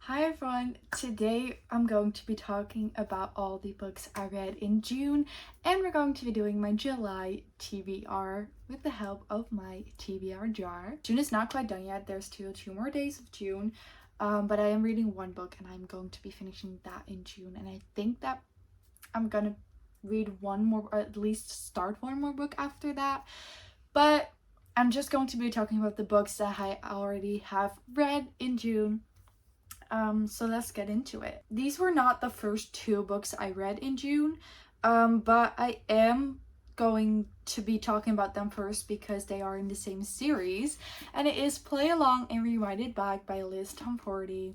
Hi everyone, today I'm going to be talking about all the books I read in June, and we're going to be doing my July TBR with the help of my TBR jar. June is not quite done yet, there's still 2 more days of June, but I am reading one book and I'm going to be finishing that in June, and I think that I'm gonna read one more, or at least start one more book after that, but I'm just going to be talking about the books that I already have read in June. So let's get into it. These were not the first 2 books I read in June, but I am going to be talking about them first because they are in the same series, and it is Play Along and Rewind It Back by Liz Tomforty.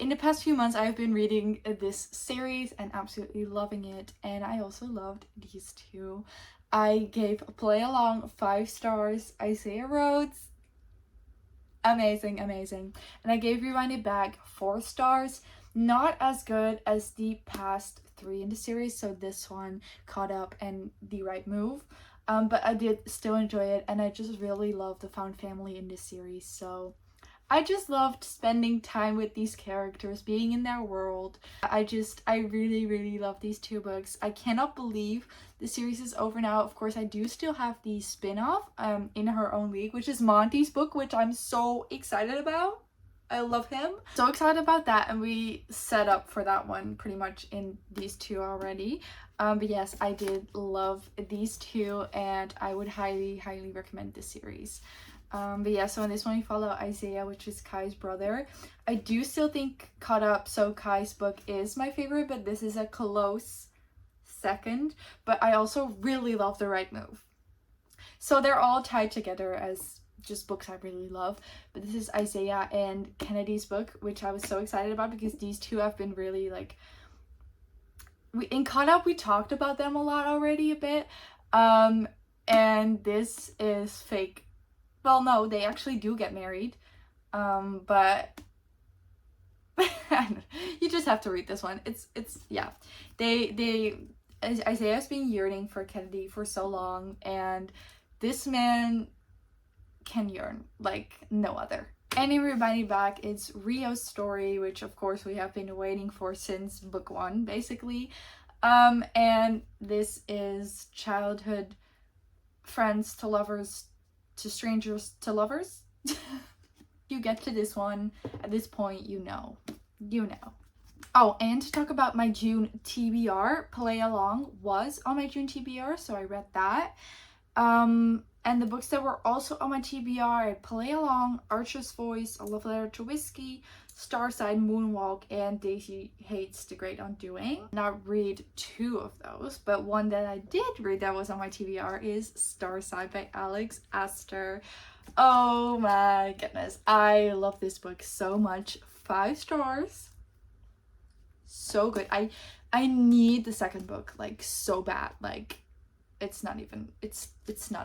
In the past few months, I've been reading this series and absolutely loving it, and I also loved these 2. I gave Play Along 5 stars. Isaiah Rhodes, amazing. And I gave Rewind It Back 4 stars. Not as good as the past 3 in the series, so this one caught up and the right move. But I did still enjoy it, and I just really love the found family in this series. So I just loved spending time with these characters, being in their world. I really love these 2 books. I cannot believe the series is over now. Of course, I do still have the spin-off, In Her Own League, which is Monty's book, which I'm so excited about. I love him. So excited about that, and we set up for that one pretty much in these 2 already. But yes, I did love these 2, and I would highly recommend this series. But yeah, so in this one we follow Isaiah, which is Kai's brother. I do still think Caught Up, so Kai's book is my favorite, but this is a close second. But I also really love The Right Move. So they're all tied together as just books I really love. But this is Isaiah and Kennedy's book, which I was so excited about because these 2 have been really like... in Caught Up we talked about them a lot already a bit. And this is fake. Well, no, they actually do get married, but you just have to read this one. It's yeah, Isaiah's been yearning for Kennedy for so long, and this man can yearn like no other. And in Rewind It Back, it's Rio's story, which of course we have been waiting for since book 1, basically. And this is childhood friends to lovers to strangers to lovers. You get to this one at this point, you know. Oh, and to talk about my June TBR, Play Along was on my June TBR, so I read that. And the books that were also on my TBR, Play Along, Archer's Voice, A Love Letter to Whiskey, Starside Moonwalk, and Daisy Hates the Great Undoing. Not read 2 of those, but one that I did read that was on my TBR is Starside by Alex Astor. Oh my goodness, I love this book so much. 5 stars. So good. I need the second book like so bad. Like it's not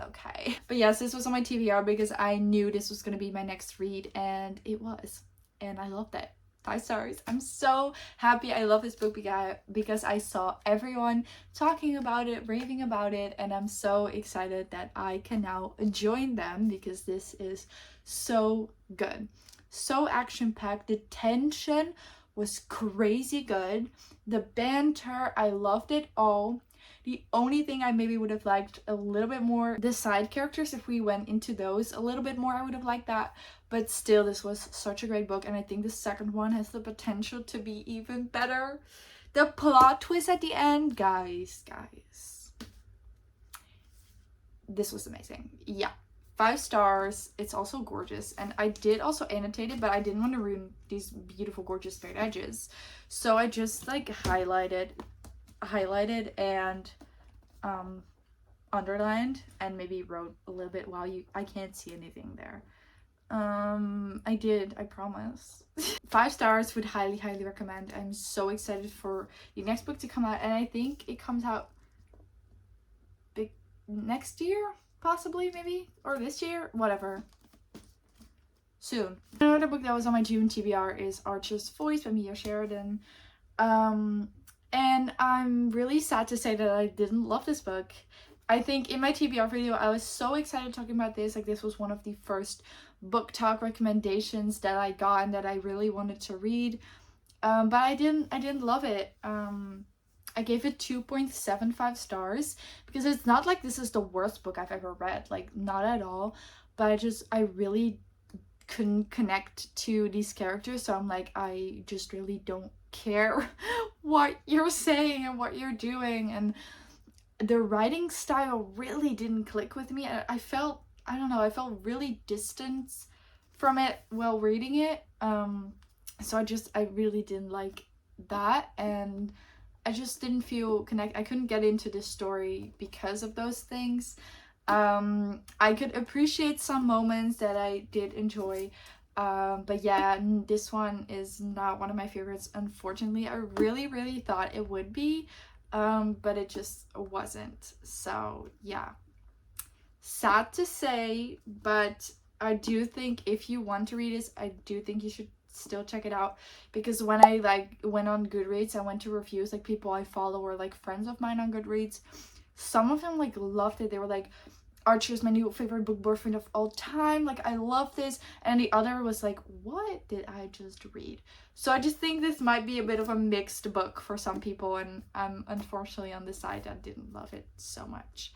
okay. But yes, this was on my TBR because I knew this was gonna be my next read, and it was, and I loved it. 5 stars. I'm so happy. I love this book because I saw everyone talking about it, raving about it, and I'm so excited that I can now join them because this is so good. So action-packed. The tension was crazy good. The banter, I loved it all. The only thing I maybe would have liked a little bit more, the side characters, if we went into those a little bit more, I would have liked that. But still, this was such a great book, and I think the second one has the potential to be even better. The plot twist at the end, guys. This was amazing. Yeah. 5 stars. It's also gorgeous, and I did also annotate it, but I didn't want to ruin these beautiful, gorgeous straight edges. So I just like highlighted and underlined and maybe wrote a little bit while I can't see anything there. I promise. 5 stars, would highly recommend. I'm so excited for the next book to come out, and I think it comes out next year, possibly, maybe, or this year, whatever, soon. Another book that was on my June TBR is Archer's Voice by Mia Sheridan. And I'm really sad to say that I didn't love this book. I think in my TBR video, I was so excited talking about this. Like, this was one of the first book talk recommendations that I got and that I really wanted to read. But I didn't love it. I gave it 2.75 stars because it's not like this is the worst book I've ever read, like not at all, but I really couldn't connect to these characters, so I'm like, I just really don't care what you're saying and what you're doing, and the writing style really didn't click with me. I felt, I don't know, I felt really distant from it while reading it. So I really didn't like that, and I just didn't feel I couldn't get into this story because of those things. I could appreciate some moments that I did enjoy, but yeah, this one is not one of my favorites, unfortunately. I really thought it would be, but it just wasn't. So yeah, sad to say, but I do think if you want to read this, I do think you should still check it out, because when I like went on Goodreads, I went to reviews, like people I follow or like friends of mine on Goodreads, some of them like loved it. They were like, Archer is my new favorite book boyfriend of all time, like I love this, and the other was like, what did I just read? So I just think this might be a bit of a mixed book for some people, and I'm unfortunately on the side that didn't love it so much.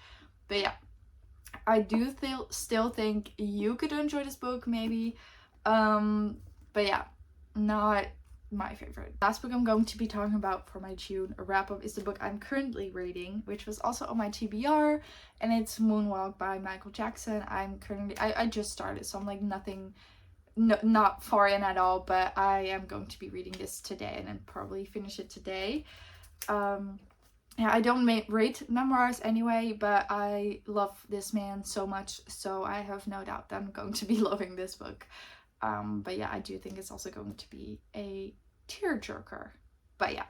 But yeah, I do still think you could enjoy this book maybe, but yeah, not my favorite. Last book I'm going to be talking about for my June wrap-up is the book I'm currently reading, which was also on my TBR, and it's Moonwalk by Michael Jackson. I just started, so I'm like not far in at all, but I am going to be reading this today and then probably finish it today. Yeah, I don't rate memoirs anyway, but I love this man so much, so I have no doubt that I'm going to be loving this book. But yeah, I do think it's also going to be a tearjerker. But yeah,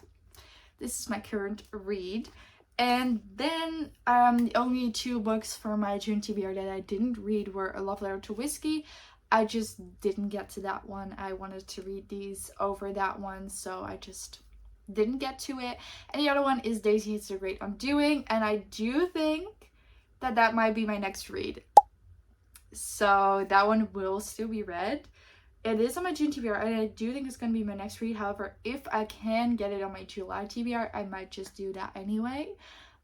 this is my current read. And then the only two books for my June TBR that I didn't read were A Love Letter to Whiskey. I just didn't get to that one. I wanted to read these over that one, so I just didn't get to it. And the other one is Daisy It's a Great Undoing, and I do think that might be my next read. So that one will still be read. It is on my June TBR, and I do think it's going to be my next read. However, if I can get it on my July TBR, I might just do that anyway.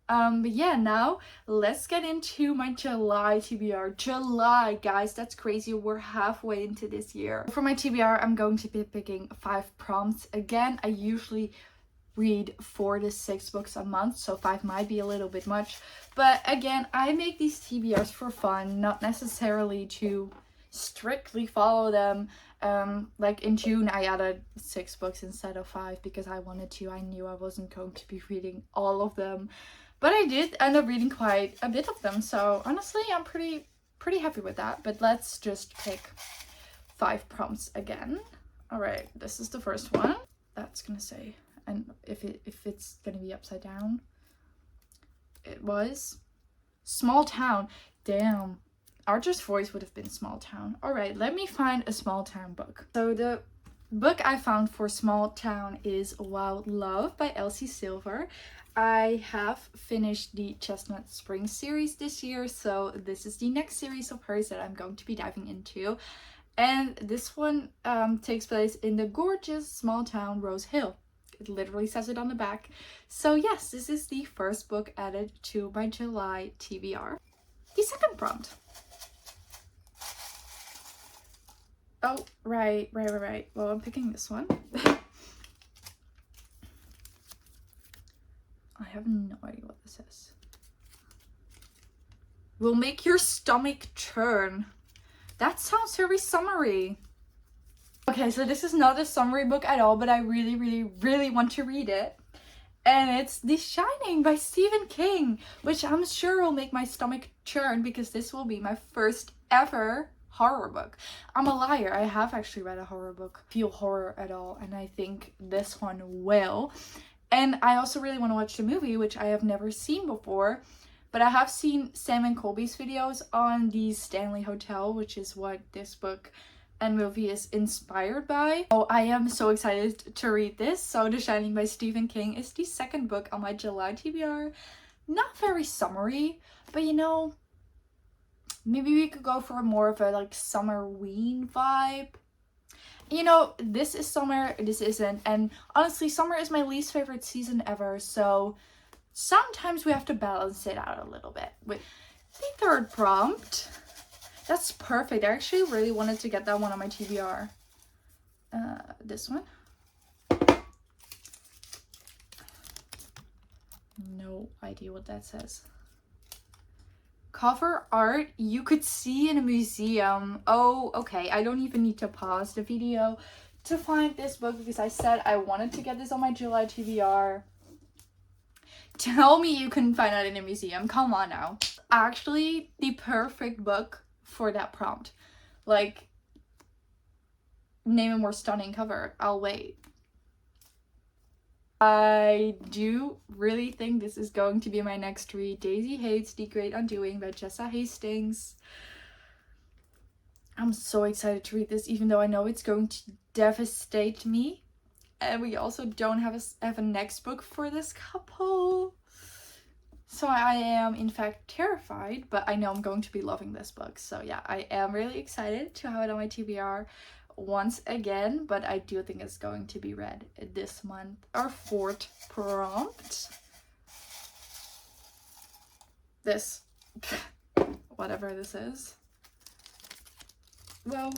But yeah, now let's get into my July TBR. July, guys, that's crazy. We're halfway into this year. For my TBR, I'm going to be picking 5 prompts. Again, I usually read 4 to 6 books a month, so 5 might be a little bit much. But again, I make these TBRs for fun, not necessarily to strictly follow them. Like in June I added 6 books instead of 5 because I wanted to. I knew I wasn't going to be reading all of them, but I did end up reading quite a bit of them, so honestly I'm pretty happy with that. But let's just pick 5 prompts again. All right, this is the first one. That's gonna say, and if it's gonna be upside down, it was small town. Damn, Archer's voice would have been small town. All right, let me find a small town book. So the book I found for small town is Wild Love by Elsie Silver. I have finished the Chestnut Springs series this year, so this is the next series of hers that I'm going to be diving into. And this one takes place in the gorgeous small town Rose Hill. It literally says it on the back. So yes, this is the first book added to my July TBR. The second prompt. Oh, right. Well, I'm picking this one. I have no idea what this is. Will make your stomach churn. That sounds very summery. Okay, so this is not a summary book at all, but I really want to read it. And it's The Shining by Stephen King, which I'm sure will make my stomach churn because this will be my first ever horror book. I'm a liar. I have actually read a horror book, feel horror at all, and I think this one will. And I also really want to watch the movie, which I have never seen before, but I have seen Sam and Colby's videos on the Stanley Hotel, which is what this book and movie is inspired by. Oh, I am so excited to read this. So The Shining by Stephen King is the second book on my July TBR. Not very summery, but you know, maybe we could go for more of a like summer-ween vibe. You know, this is summer, this isn't, and honestly, summer is my least favorite season ever, so sometimes we have to balance it out a little bit. With the third prompt, that's perfect. I actually really wanted to get that one on my TBR. This one. No idea what that says. Cover art you could see in a museum. Oh, okay. I don't even need to pause the video to find this book because I said I wanted to get this on my July TBR. Tell me you couldn't find that in a museum. Come on now. Actually, the perfect book for that prompt. Like, name a more stunning cover. I'll wait. I do really think this is going to be my next read. Daisy Hates The Great Undoing by Jessa Hastings. I'm so excited to read this, even though I know it's going to devastate me. And we also don't have a next book for this couple. So I am, in fact, terrified, but I know I'm going to be loving this book. So yeah, I am really excited to have it on my TBR once again, but I do think it's going to be read this month. Our fourth prompt. This. Whatever this is. Well,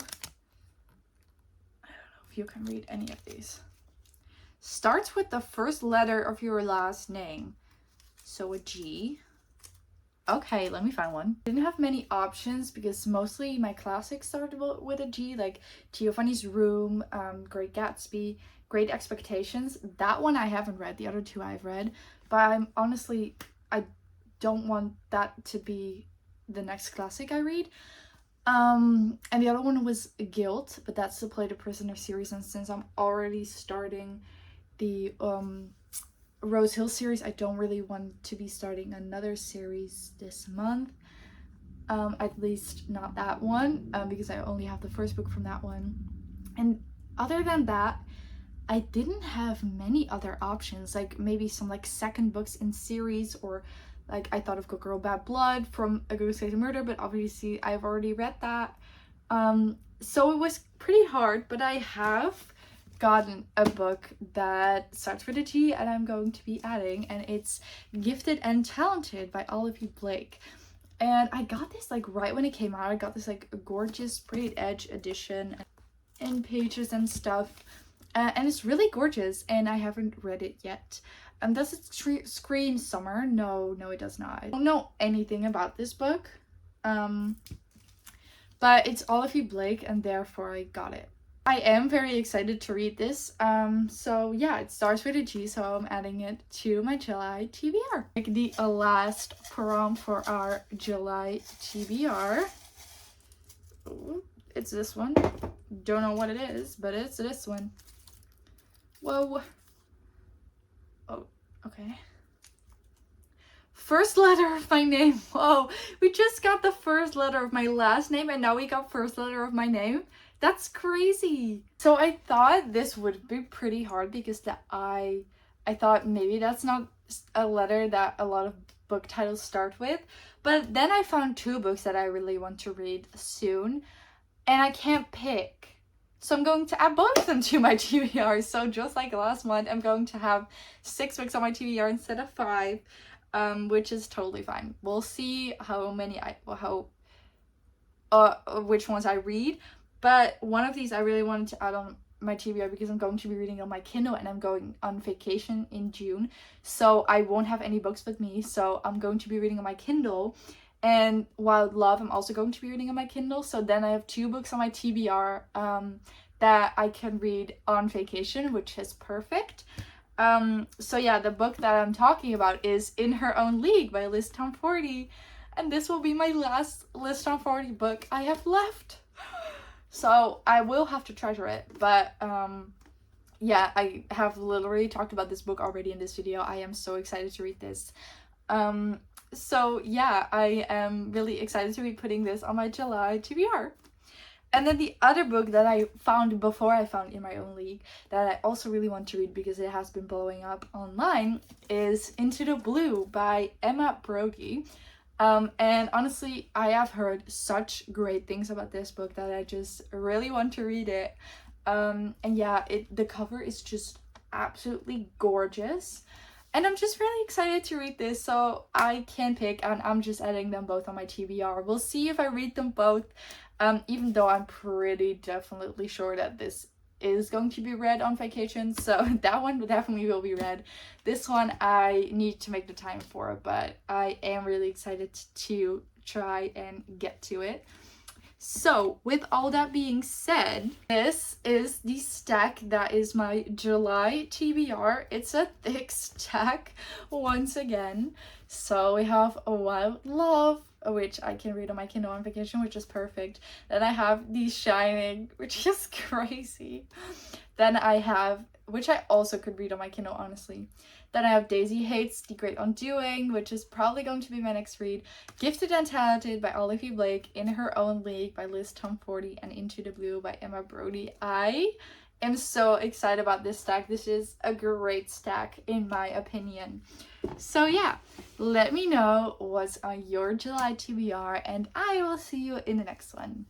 I don't know if you can read any of these. Starts with the first letter of your last name. So a G. Okay, let me find one. Didn't have many options because mostly my classics started with a G, like Giovanni's Room, Great Gatsby, Great Expectations. That one I haven't read. The other two I've read. But I'm honestly, I don't want that to be the next classic I read. And the other one was Guilt, but that's the Play the Prisoner series, and since I'm already starting the Rose Hill series, I don't really want to be starting another series this month. At least not that one, because I only have the first book from that one. And other than that, I didn't have many other options, like maybe some like second books in series, or like I thought of Good Girl Bad Blood from A Good Case of Murder, but obviously I've already read that. So it was pretty hard, but I have gotten a book that starts with a G and I'm going to be adding, and it's Gifted and Talented by Olivia Blake. And I got this like right when it came out. I got this like gorgeous Braided Edge edition and pages and stuff, and it's really gorgeous, and I haven't read it yet. Does it scream summer? No, it does not. I don't know anything about this book, but it's Olivia Blake, and therefore I got it. I am very excited to read this. So yeah, it starts with a G, so I'm adding it to my July TBR. Like the last prompt for our July TBR. Ooh, it's this one. Don't know what it is, but it's this one. Whoa. Oh, okay. First letter of my name. Whoa, we just got the first letter of my last name, and now we got first letter of my name. That's crazy. So I thought this would be pretty hard because I thought maybe that's not a letter that a lot of book titles start with. But then I found two books that I really want to read soon, and I can't pick. So I'm going to add both of them to my TBR. So just like last month, I'm going to have 6 books on my TBR instead of 5, which is totally fine. We'll see which ones I read. But one of these I really wanted to add on my TBR because I'm going to be reading it on my Kindle, and I'm going on vacation in June. So I won't have any books with me. So I'm going to be reading on my Kindle. And Wild Love, I'm also going to be reading on my Kindle. So then I have 2 books on my TBR that I can read on vacation, which is perfect. So yeah, the book that I'm talking about is In Her Own League by Liz Tom 40. And this will be my last Liz Tom 40 book I have left. So I will have to treasure it, but yeah, I have literally talked about this book already in this video. I am so excited to read this. So yeah, I am really excited to be putting this on my July TBR. And then the other book that I found before I found In My Own League that I also really want to read because it has been blowing up online is Into the Blue by Emma Brody. And honestly, I have heard such great things about this book that I just really want to read it. And yeah, the cover is just absolutely gorgeous. And I'm just really excited to read this, so I can pick, and I'm just adding them both on my TBR. We'll see if I read them both, even though I'm pretty definitely sure that this is going to be read on vacation, so that one definitely will be read. This one I need to make the time for, but I am really excited to try and get to it. So with all that being said, this is the stack that is my July TBR. It's a thick stack once again. So we have A Wild Love, which I can read on my Kindle on vacation, which is perfect. Then I have The Shining, which is crazy. Then I have, which I also could read on my Kindle, honestly. Then I have Daisy Hates The Great Undoing, which is probably going to be my next read. Gifted and Talented by Olivia Blake, In Her Own League by Liz Tomforty, and Into the Blue by Emma Brody. I am so excited about this stack. This is a great stack in my opinion. So yeah, let me know what's on your July TBR, and I will see you in the next one.